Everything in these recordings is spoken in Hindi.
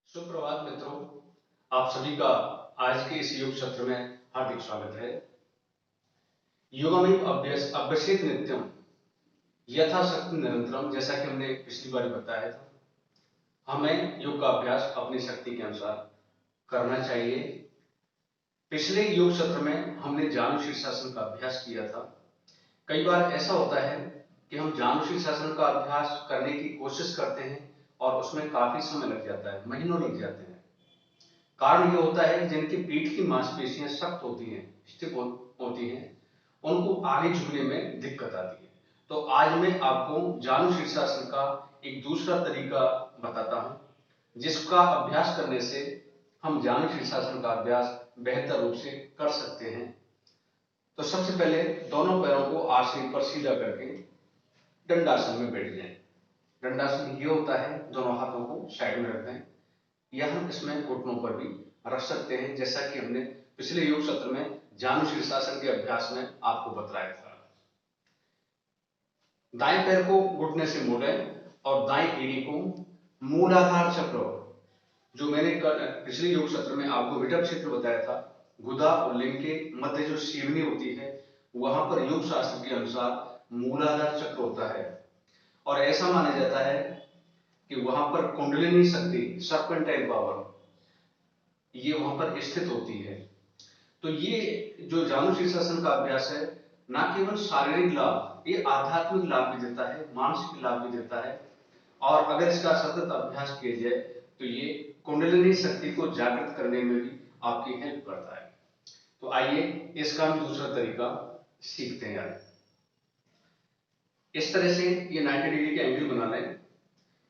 सुप्रभात मित्रों, आप सभी का आज के इस योग सत्र में हार्दिक स्वागत है। योगमेव अभ्यस अभ्यसित नित्यम यथाशक्ति निरंतरम, जैसा कि हमने पिछली बार बताया था, हमें योग का अभ्यास अपनी शक्ति के अनुसार करना चाहिए। पिछले योग सत्र में हमने जानु शीर्षासन का अभ्यास किया था। कई बार ऐसा होता है कि हम जानु शीर्षासन का अभ्यास करने की कोशिश करते हैं और उसमें काफी समय लग जाता है, महीनों लग जाते हैं। कारण ये होता है जिनकी पीठ की मांसपेशियां सख्त होती हैं, स्टिफ होती हैं, उनको आगे झुकने में दिक्कत आती है। तो आज मैं आपको जानु शीर्षासन का एक दूसरा तरीका बताता हूं, जिसका अभ्यास करने से हम जानु शीर्षासन का अभ्यास बेहतर रूप से कर सकते हैं। तो सबसे पहले दोनों पैरों को आसन पर सीधा करके दंडासन में बैठ जाएं। दंडासन ये होता है दोनों हाथों को साइड में रख दें, या हम इसमें घुटनों पर भी रख सकते हैं, जैसा कि हमने पिछले योग सत्र में जानु शीर्षासन के अभ्यास में आपको बताया था। दाएं पैर को घुटने से मोड़ें और दाएं एड़ी को मूलाधार चक्र, जो मैंने पिछले योग सत्र में आपको विटप क्षेत्र बताया था, गुदा और लिंग के मध्य जो सीवनी होती है, वहां पर योग शास्त्र के अनुसार मूलाधार चक्र होता है। और ऐसा माना जाता है कि वहां पर कुंडलिनी शक्ति, सर्पेंटाइल पावर, ये वहां पर स्थित होती है। तो ये जो जानु शीर्षासन का अभ्यास है, ना केवल शारीरिक लाभ, ये आध्यात्मिक लाभ भी देता है, मानसिक लाभ भी देता है। और अगर इसका सतत अभ्यास किया जाए तो ये कुंडलिनी शक्ति को जागृत करने में भी आपकी हेल्प करता है। तो आइए इसका भी दूसरा तरीका सीखते हैं। इस तरह से ये 90 डिग्री का एंगल बना लें,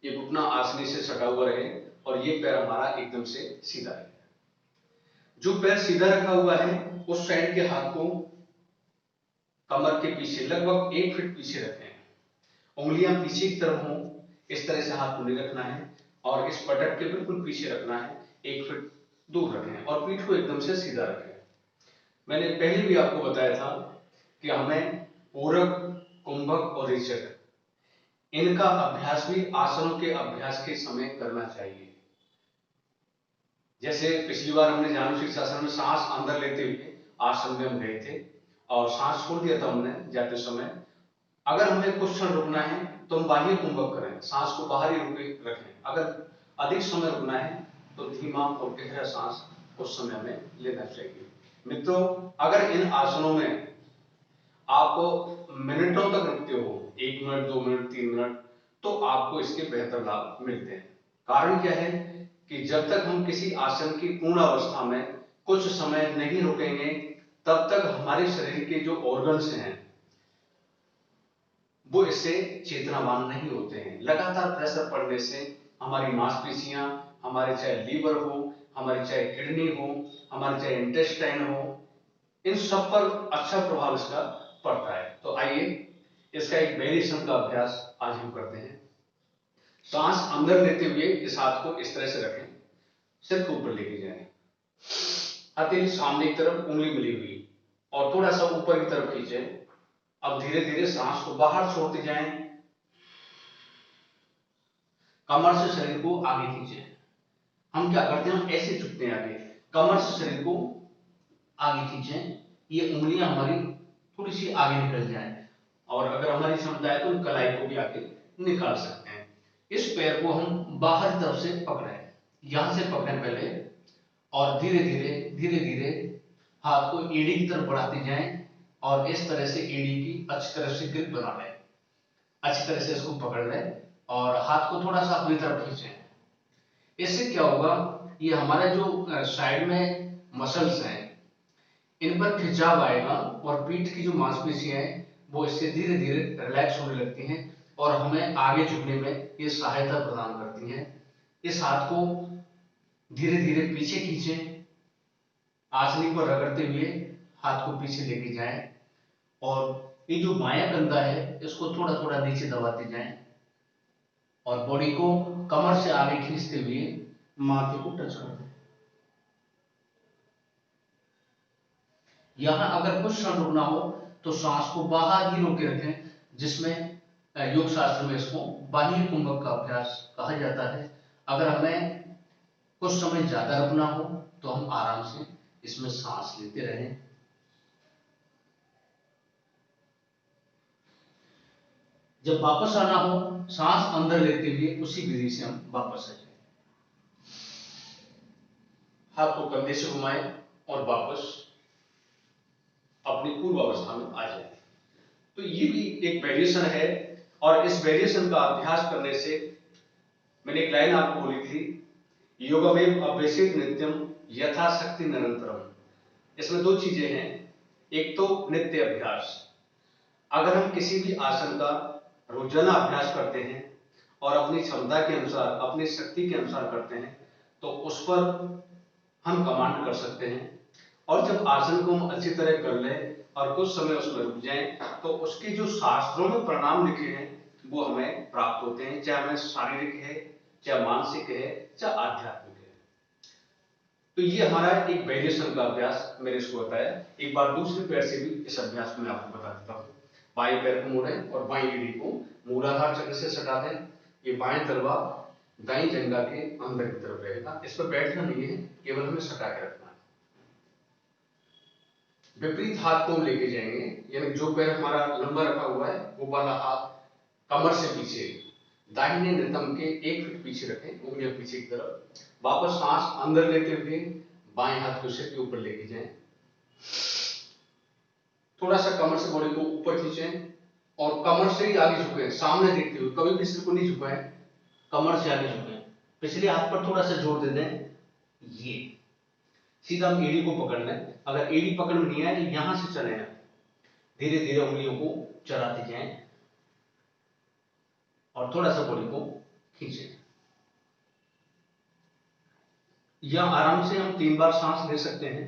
ये घुटना आसनी से सटा हुआ रहे और ये पैर हमारा एकदम से सीधा है। जो पैर सीधा रखा हुआ है उस साइड के हाथ को कमर के पीछे लगभग 1 फीट पीछे रखें। उंगलियां पीछे की तरफ हों, इस तरह से हाथ को नहीं रखना है और इस पटक के बिल्कुल पीछे रखना है, 1 फीट दूर रखें और पीठ को एकदम से सीधा रखें। मैंने पहले भी आपको बताया था कि हमें पूरक, कुंभक और रेचक, इनका अभ्यास भी आसनों के अभ्यास के समय करना चाहिए। जैसे पिछली बार हमने जानु शीर्षासन में सांस अंदर लेते हुए आसन में हम गए थे और सांस छोड़ दिया था हमने जाते समय। अगर हमें कुछ क्षण रुकना है तो हम बाह्य कुंभक करें, सांस को बाहर ही रुके रखें। अगर अधिक समय रुकना है तो धीमा और गहरा सांस उस समय हमें लेना चाहिए। मित्रों, अगर इन आसनों में आप मिनटों तक रुकते हो, 1 मिनट, 2 मिनट, 3 मिनट, तो आपको इसके बेहतर लाभ मिलते हैं। कारण क्या है कि जब तक हम किसी आसन की पूर्ण अवस्था में कुछ समय नहीं रुकेंगे, तब तक हमारे शरीर के जो ऑर्गन्स हैं वो इससे चेतनावान नहीं होते हैं। लगातार प्रेशर पड़ने से हमारी मांसपेशियां, हमारे चाहे लीवर हो, हमारे चाहे किडनी हो, हमारे चाहे इंटेस्टाइन हो, इन सब पर अच्छा प्रभाव इसका पड़ता है। तो आइए इसका एक वेरिएशन का अभ्यास आज हम करते हैं। सांस अंदर लेते हुए इस हाथ को इस तरह से रखें, सिर के ऊपर लेके जाएं, हथेली सामने की तरफ, उंगली मिली हुई, और थोड़ा सा ऊपर की तरफ खींचें। अब धीरे धीरे सांस को बाहर छोड़ते जाएं, कमर से शरीर को आगे खींचें। हम क्या करते हैं, हम ऐसे झुकते हैं आगे, कमर से शरीर को आगे खींचें, ये उंगलियां हमारी थोड़ी सी आगे निकल जाएं, और अगर हमारी क्षमता है तो कलाई को भी आगे निकाल सकते हैं। इस पैर को हम बाहर तरफ से पकड़ें, यहां से पकड़ें पहले, और धीरे धीरे हाथ को एड़ी की तरफ बढ़ाते जाएं और इस तरह से एड़ी की अच्छी तरह से ग्रिप बना लें। अच्छी तरह से इसको पकड़ लें और हाथ को थोड़ा सा अपनी तरफ खींचें। इससे क्या होगा, ये हमारे जो साइड में मसल्स हैं इन पर खिंचाव आएगा और पीठ की जो मांसपेशियां हैं वो इससे धीरे धीरे रिलैक्स होने लगती हैं और हमें आगे झुकने में ये सहायता प्रदान करती हैं। इस हाथ को धीरे धीरे पीछे खींचें, आसनी पर रगड़ते हुए हाथ को पीछे लेके जाएं और ये जो बायां कंधा है इसको थोड़ा थोड़ा नीचे दबाते जाएं और बॉडी को कमर से आगे खींचते हुए माथे को टच कर दें। यहां अगर कुछ क्षण रुकना हो तो सांस को बाहर ही रोके रखें, जिसमें योग शास्त्र में इसको बाह्य कुंभक का अभ्यास कहा जाता है। अगर हमें कुछ समय ज्यादा रुकना हो तो हम आराम से इसमें सांस लेते रहें। जब वापस आना हो, सांस अंदर लेते हुए उसी विधि से हम वापस आ जाए। हाथ को कंधे से घुमाएं और वापस अपनी पूर्व अवस्था में आ जाए। तो ये भी एक वेरिएशन है, और इस वेरिएशन का अभ्यास करने से, मैंने एक लाइन आपको बोली थी, योगमेव अभ्यसेत नित्यम यथाशक्ति निरंतरम। इसमें दो चीजें हैं, एक तो नित्य अभ्यास। अगर हम किसी भी आसन का रोजाना अभ्यास करते हैं और अपनी क्षमता के अनुसार, अपनी शक्ति के अनुसार करते हैं, तो उस पर हम कमांड कर सकते हैं। और जब आसन को हम अच्छी तरह कर लें और कुछ समय उसमें रुक जाएं, तो उसके जो शास्त्रों में परिणाम लिखे हैं वो हमें प्राप्त होते हैं, चाहे हमें शारीरिक है, चाहे मानसिक है, चाहे आध्यात्मिक है। तो ये हमारा एक वेरिएशन का अभ्यास मैंने इसको बताया। एक बार दूसरे पैर से भी इस अभ्यास को मैं आपको बता देता हूँ। बाएं पैर को मोड़ें और बाएं एड़ी को मूलाधार चक्र से सटा दें। ये बाएं तलवा दाईं जंघा के अंदर की तरफ रहेगा। इस पर बैठना नहीं है, केवल हमें सटा के रखना है। विपरीत हाथ को हम लेके जाएंगे, यानी जो पैर हमारा लंबा रखा हुआ है वो वाला हाथ कमर से पीछे, दाहिने नितंब के 1 फीट पीछे रखें, उंगलियां पीछे की तरफ। वापस सांस अंदर लेते हुए बाएं हाथ को सिर के ऊपर लेके जाएं। थोड़ा सा कमर से बॉडी को ऊपर खींचें और कमर से ही आगे झुकें, सामने देखते हुए, कभी भी सिर को नहीं झुकाएं, कमर से आगे झुकें। पिछले हाथ पर थोड़ा सा जोर दे दें। ये सीधा हम एड़ी को पकड़ लें। अगर एड़ी पकड़ में नहीं आए तो यहां से चले, धीरे धीरे उंगलियों को चलाते जाएं और थोड़ा सा बॉडी को खींचें। या आराम से हम 3 बार सांस ले सकते हैं।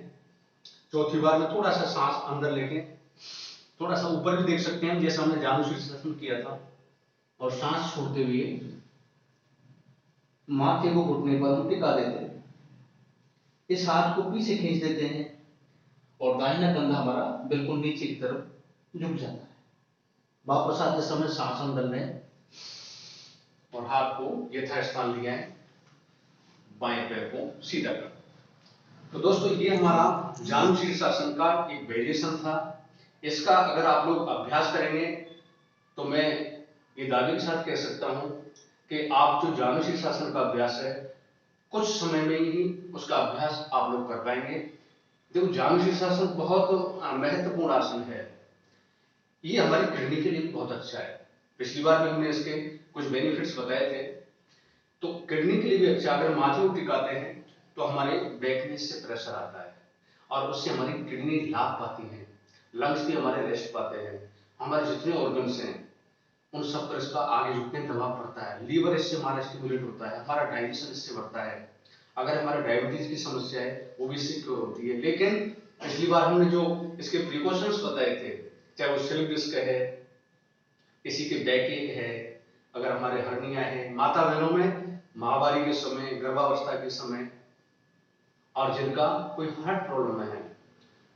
चौथी बार में थोड़ा सा सांस अंदर लेके थोड़ा सा ऊपर भी देख सकते हैं, जैसे हमने जानु शीर्षासन किया था। और सांस छोड़ते हुए माथे को घुटने पर हम टिका देते हैं। इस हाथ को पीछे खींच देते हैं और दाहिना कंधा हमारा बिल्कुल नीचे की तरफ झुक जाता है। वापस आते समय सांस अंदर लें और हाथ को यथास्थान लिया है, बाएं पैर को सीधा कर। तो दोस्तों, ये हमारा जानु शीर्षासन का एक वेरिएशन था। इसका अगर आप लोग अभ्यास करेंगे तो मैं ये दावे के साथ कह सकता हूं कि आप जो जानु शीर्षासन का अभ्यास है, कुछ समय में ही उसका अभ्यास आप लोग कर पाएंगे। देखो, जानु शीर्षासन बहुत महत्वपूर्ण आसन है। ये हमारी किडनी के लिए बहुत अच्छा है। पिछली बार भी हमने इसके कुछ बेनिफिट्स बताए थे। तो किडनी के लिए भी अच्छा। अगर माथे को टिकाते हैं तो हमारे बैक में से प्रेशर आता है और उससे हमारी किडनी लाभ पाती है, लंग्स भी हमारे रेस्ट पाते हैं, हमारे जितने ऑर्गन्स हैं उन सब पर इसका आगे झुकने दबाव पड़ता है। लीवर इससे हमारा स्टिमुलेट होता है, हमारा डाइजेशन इससे बढ़ता है। अगर हमारे डायबिटीज की समस्या है वो भी इससे क्योर होती है। लेकिन पिछली बार हमने जो इसके प्रिकॉशंस बताए थे, चाहे वो स्लिप डिस्क है, किसी के बैक एक है, अगर हमारे हर्निया है, माता बहनों में माहवारी के समय, गर्भावस्था के समय, और जिनका कोई हार्ट प्रॉब्लम है,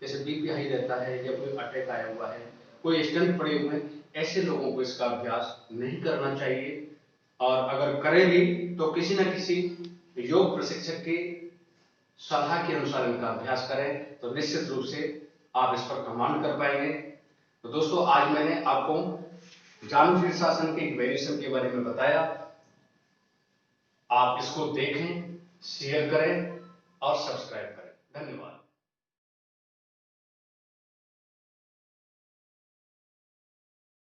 जैसे बीपी हाई रहता है या कोई अटैक आया हुआ है, कोई स्टेंट पड़े हुए हैं, ऐसे लोगों को इसका अभ्यास नहीं करना चाहिए। और अगर करें भी तो किसी न किसी योग प्रशिक्षक की सलाह के अनुसार इनका अभ्यास करें, तो निश्चित रूप से आप इस पर कमांड कर पाएंगे। तो दोस्तों, आज मैंने आपको जानु शीर्षासन के एक वेरिएशन के बारे में बताया। आप इसको देखें, शेयर करें और सब्सक्राइब करें। धन्यवाद।